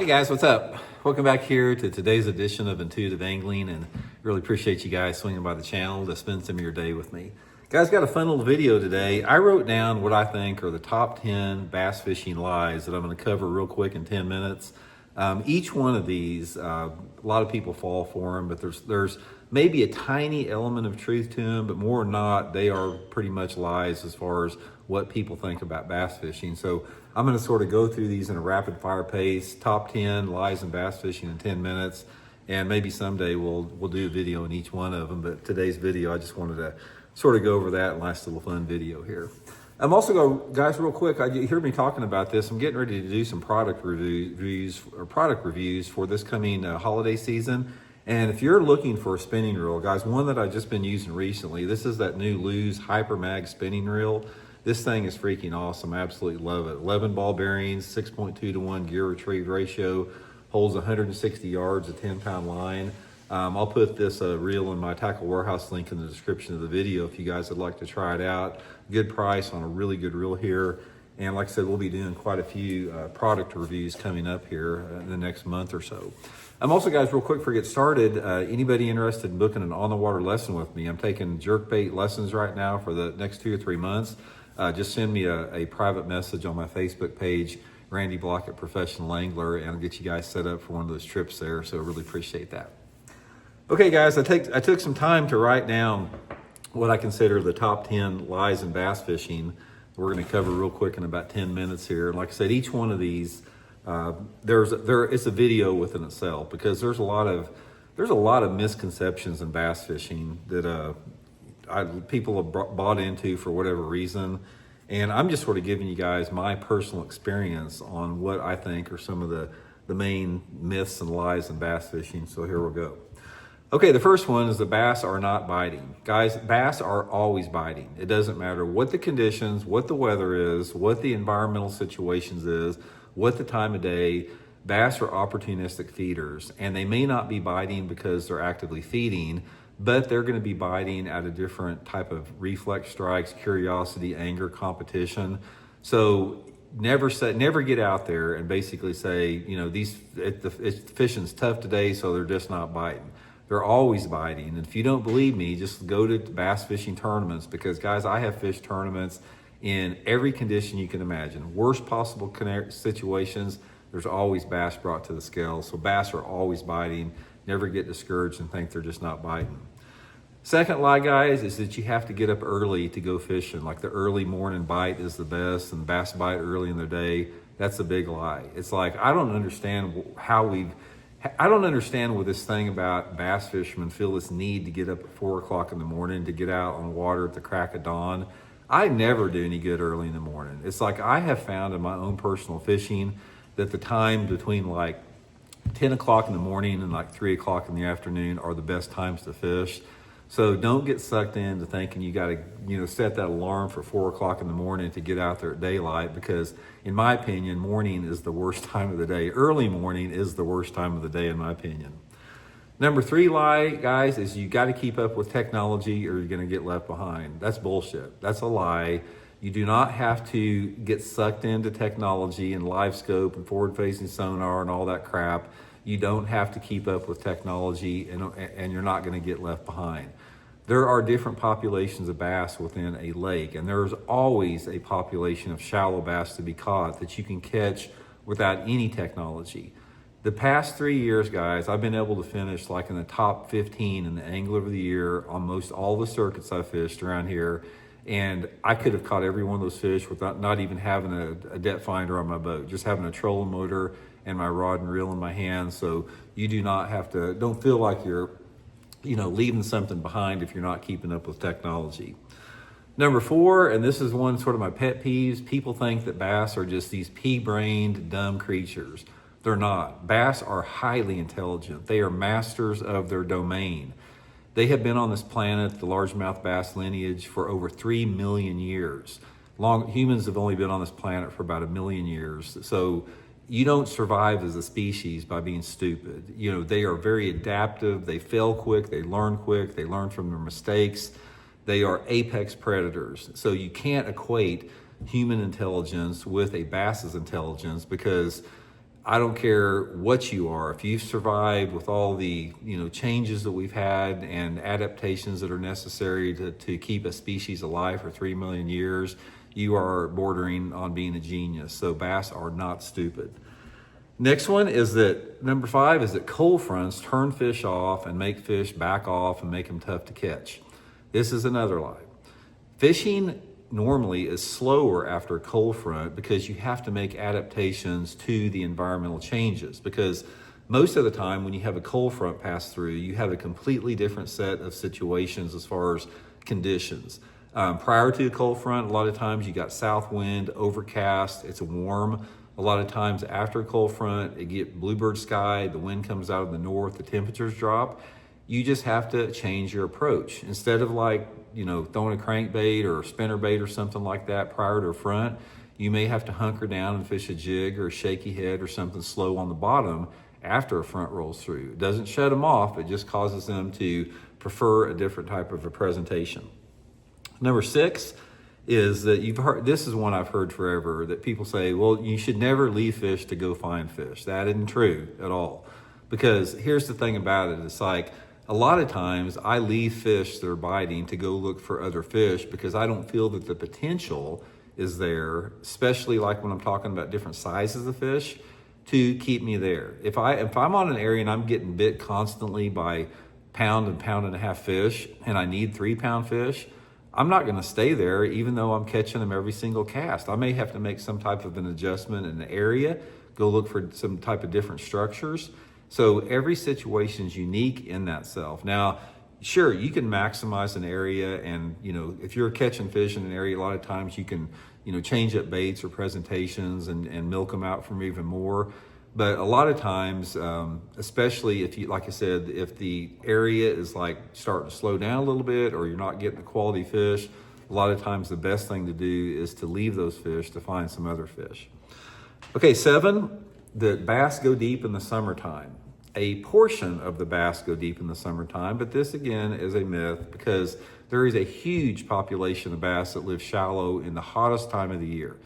Hey guys, what's up? Welcome back here to today's edition of Intuitive Angling, and really appreciate you guys swinging by the channel to spend some of your day with me. Guys, got a fun little video today. I wrote down what I think are the top 10 bass fishing lies that I'm going to cover real quick in 10 minutes. Each one of these, a lot of people fall for them, but there's maybe a tiny element of truth to them, but more or not, they are pretty much lies as far as what people think about bass fishing. So I'm going to sort of go through these in a rapid fire pace, top 10 lies in bass fishing in 10 minutes. And maybe someday we'll do a video in each one of them. But today's video, I just wanted to sort of go over that nice little fun video here. I'm also going, guys, real quick, you hear me talking about this. I'm getting ready to do some product reviews for this coming holiday season. And if you're looking for a spinning reel, guys, one that I've just been using recently, this is that new Lews hypermag spinning reel. This thing is freaking awesome. I absolutely love it. 11 ball bearings, 6.2 to 1 gear retrieve ratio, holds 160 yards, a 10-pound line. I'll put this reel in my Tackle Warehouse link in the description of the video if you guys would like to try it out. Good price on a really good reel here. And like I said, we'll be doing quite a few product reviews coming up here in the next month or so. I'm also, guys, real quick before we get started, anybody interested in booking an on-the-water lesson with me? I'm taking jerkbait lessons right now for the next 2 or 3 months. Just send me a private message on my Facebook page, Randy Blaukat Professional Angler, and I'll get you guys set up for one of those trips there. So really appreciate that. Okay, guys, I took some time to write down what I consider the top 10 lies in bass fishing. We're going to cover real quick in about 10 minutes here. And like I said, each one of these, it's a video within itself, because there's a lot of misconceptions in bass fishing that people have bought into for whatever reason. And I'm just sort of giving you guys my personal experience on what I think are some of the main myths and lies in bass fishing. So here we'll go. Okay, the first one is the bass are not biting. Guys, bass are always biting. It doesn't matter what the conditions, what the weather is, what the environmental situations is, what the time of day. Bass are opportunistic feeders, and they may not be biting because they're actively feeding, but they're going to be biting at a different type of reflex strikes, curiosity, anger, competition. So never get out there and basically say, you know, fishing's tough today, so they're just not biting. They're always biting. And if you don't believe me, just go to bass fishing tournaments, because, guys, I have fished tournaments in every condition you can imagine. Worst possible situations, there's always bass brought to the scale. So bass are always biting. Never get discouraged and think they're just not biting. Second lie, guys, is that you have to get up early to go fishing. Like the early morning bite is the best, and bass bite early in the day. That's a big lie. It's like, I don't understand with this thing about bass fishermen feel this need to get up at 4 o'clock in the morning to get out on the water at the crack of dawn. I never do any good early in the morning. It's like, I have found in my own personal fishing that the time between like 10 o'clock in the morning and like 3 o'clock in the afternoon are the best times to fish. So don't get sucked into thinking you got to, set that alarm for 4 o'clock in the morning to get out there at daylight, because in my opinion, morning is the worst time of the day. Early morning is the worst time of the day, in my opinion. Number 3 lie, guys, is you got to keep up with technology or you're going to get left behind. That's bullshit. That's a lie. You do not have to get sucked into technology and live scope and forward-facing sonar and all that crap. You don't have to keep up with technology, and you're not going to get left behind. There are different populations of bass within a lake, and there's always a population of shallow bass to be caught that you can catch without any technology. The past 3 years, guys, I've been able to finish like in the top 15 in the Angler of the Year on most all the circuits I fished around here. And I could have caught every one of those fish without not even having a depth finder on my boat, just having a trolling motor and my rod and reel in my hand. So you do not have to, don't feel like you're, leaving something behind if you're not keeping up with technology. Number 4, and this is one sort of my pet peeves, people think that bass are just these pea-brained, dumb creatures. They're not. Bass are highly intelligent. They are masters of their domain. They have been on this planet, the largemouth bass lineage, for over 3 million years. Humans have only been on this planet for about 1 million years. So you don't survive as a species by being stupid. They are very adaptive. They fail quick. They learn from their mistakes. They are apex predators. So you can't equate human intelligence with a bass's intelligence, because I don't care what you are. If you've survived with all the changes that we've had and adaptations that are necessary to keep a species alive for 3 million years, you are bordering on being a genius. So bass are not stupid. Next one is that number 5 is that cold fronts turn fish off and make fish back off and make them tough to catch. This is another lie. Fishing normally is slower after a cold front because you have to make adaptations to the environmental changes, because most of the time when you have a cold front pass through, you have a completely different set of situations as far as conditions. Prior to a cold front, a lot of times you got south wind, overcast, it's warm. A lot of times after a cold front, it get bluebird sky, the wind comes out of the north, the temperatures drop. You just have to change your approach. Instead of throwing a crankbait or a spinnerbait or something like that prior to a front, you may have to hunker down and fish a jig or a shaky head or something slow on the bottom after a front rolls through. It doesn't shut them off, it just causes them to prefer a different type of a presentation. Number 6 is that this is one I've heard forever, that people say, well, you should never leave fish to go find fish. That isn't true at all. Because here's the thing about it, it's like, a lot of times I leave fish that are biting to go look for other fish because I don't feel that the potential is there, especially like when I'm talking about different sizes of fish, to keep me there. If I'm on an area and I'm getting bit constantly by pound and a half fish and I need 3-pound fish, I'm not going to stay there even though I'm catching them every single cast. I may have to make some type of an adjustment in the area, go look for some type of different structures. So every situation is unique in that self. Now, sure, you can maximize an area, and if you're catching fish in an area, a lot of times you can change up baits or presentations and milk them out from even more. But a lot of times, especially if like I said, if the area is like starting to slow down a little bit or you're not getting the quality fish, a lot of times the best thing to do is to leave those fish to find some other fish. Okay, 7, the bass go deep in the summertime. A portion of the bass go deep in the summertime, but this again is a myth because there is a huge population of bass that live shallow in the hottest time of the year.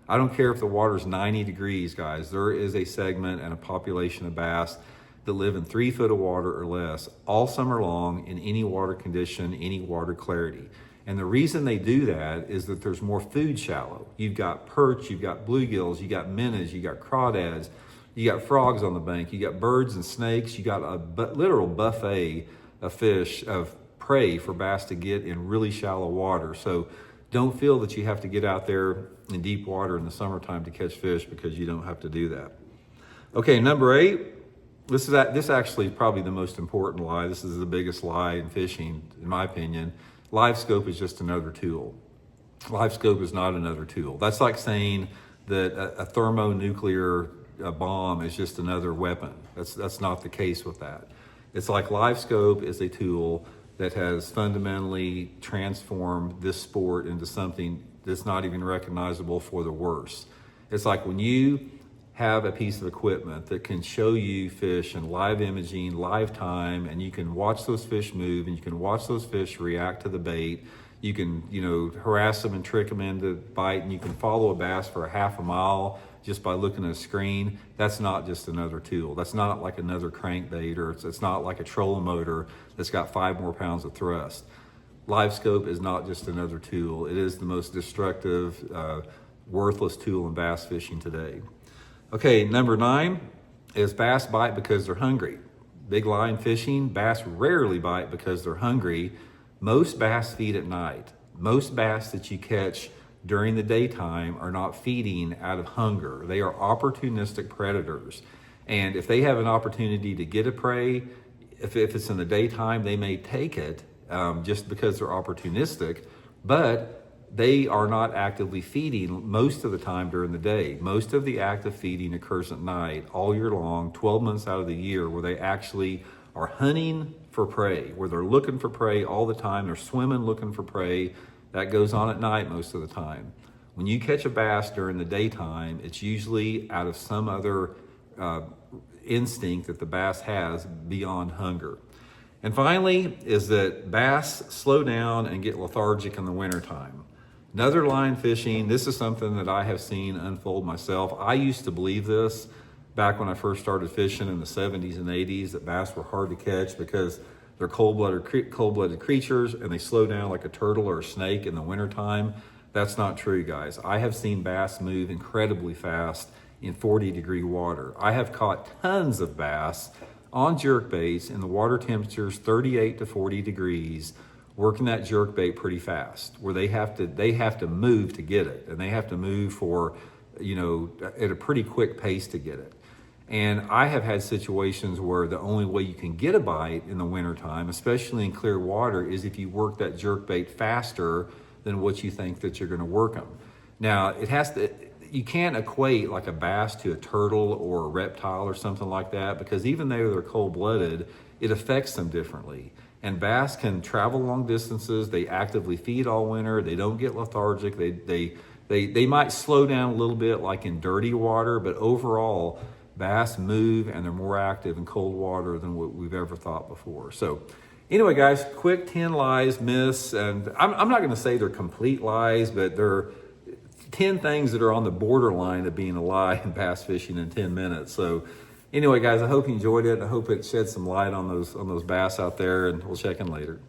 I don't care if the water's 90 degrees, guys. There is a segment and a population of bass that live in 3 foot of water or less all summer long in any water condition, any water clarity. And the reason they do that is that there's more food shallow. You've got perch, you've got bluegills, you got minnows, you got crawdads, you got frogs on the bank, you got birds and snakes, you got a literal buffet of fish, of prey for bass to get in really shallow water. So don't feel that you have to get out there in deep water in the summertime to catch fish, because you don't have to do that. Okay, number 8, this actually is probably the most important lie. This is the biggest lie in fishing, in my opinion. Live scope is just another tool. Live scope is not another tool. That's like saying that a thermonuclear bomb is just another weapon. That's not the case with that. It's like live scope is a tool that has fundamentally transformed this sport into something that's not even recognizable for the worse. It's like when you have a piece of equipment that can show you fish in live imaging, live time, and you can watch those fish move and you can watch those fish react to the bait. You can, harass them and trick them into bite, and you can follow a bass for a half a mile just by looking at a screen. That's not just another tool. That's not like another crankbait, or it's not like a trolling motor that's got 5 more pounds of thrust. Live scope is not just another tool. It is the most destructive, worthless tool in bass fishing today. Okay, number 9 is bass bite because they're hungry. Big line fishing, bass rarely bite because they're hungry. Most bass feed at night. Most bass that you catch during the daytime are not feeding out of hunger. They are opportunistic predators. And if they have an opportunity to get a prey, if it's in the daytime, they may take it just because they're opportunistic, but they are not actively feeding most of the time during the day. Most of the active feeding occurs at night all year long, 12 months out of the year, where they actually are hunting for prey, where they're looking for prey all the time. They're swimming looking for prey. That goes on at night most of the time. When you catch a bass during the daytime, it's usually out of some other instinct that the bass has beyond hunger. And finally is that bass slow down and get lethargic in the wintertime. Another line fishing, this is something that I have seen unfold myself. I used to believe this back when I first started fishing in the 70s and 80s, that bass were hard to catch because they're cold-blooded creatures and they slow down like a turtle or a snake in the wintertime. That's not true, guys. I have seen bass move incredibly fast in 40-degree water. I have caught tons of bass on jerkbaits in the water temperatures 38 to 40 degrees, working that jerkbait pretty fast, where they have to move to get it, and they have to move for, at a pretty quick pace to get it. And I have had situations where the only way you can get a bite in the wintertime, especially in clear water, is if you work that jerkbait faster than what you think that you're going to work them. Now, you can't equate like a bass to a turtle or a reptile or something like that, because even though they're cold-blooded, it affects them differently. And bass can travel long distances. They actively feed all winter. They don't get lethargic. They might slow down a little bit like in dirty water, but overall, bass move and they're more active in cold water than what we've ever thought before. So anyway, guys, quick 10 lies, myths, and I'm not going to say they're complete lies, but they're 10 things that are on the borderline of being a lie in bass fishing in 10 minutes. So anyway, guys, I hope you enjoyed it. I hope it shed some light on those bass out there, and we'll check in later.